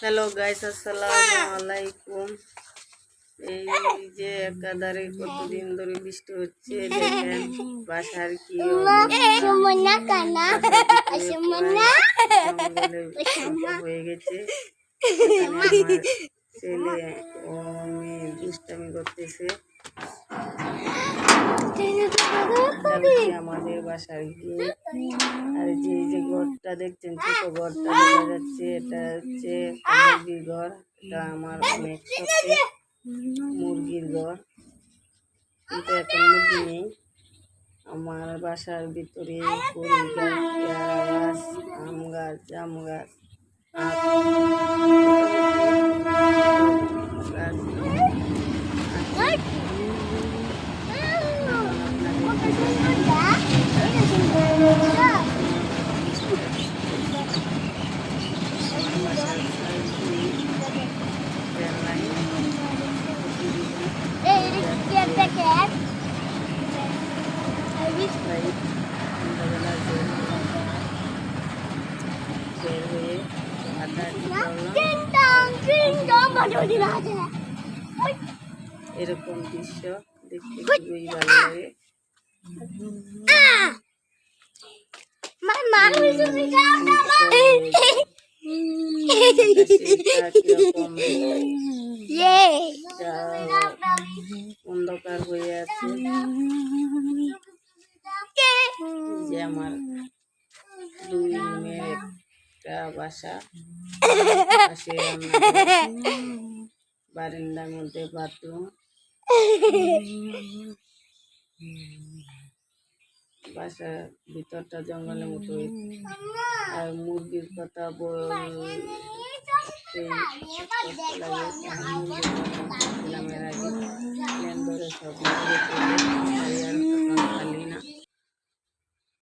Hello guys, আসসালামু আলাইকুম। এই যে একাধারে কতদিন ধরে বৃষ্টি হচ্ছে, দেখেন বাসার কি হয়ে গেছে। আমার ছেলে ও মেয়ে দুষ্টামি করতেছে। আমাদের বাসার গিয়ে আর যে ঘরটা দেখছেন, ছোট ঘরটা দেখা যাচ্ছে, এটা হচ্ছে মুরগির ঘর। এটা আমার অনেক শখের মুরগির ঘর, কিন্তু এখন মুরগি নেই। আমার বাসার ভিতরে বড়ি গাছ, পেয়ারা গাছ, আম গাছ, জাম গাছ, এরকম দৃশ্য দেখতে খুবই ভালো লাগে। অন্ধকার হয়ে আছে যে আমার দুই মেয়ের একটা বাসা, পাশে বারান্দার মধ্যে বাথরুম, বাসার ভিতরটা জঙ্গলের মতো। আর মুরগির কথা বলতে লাগে, এর আগে প্লেন ধরে সব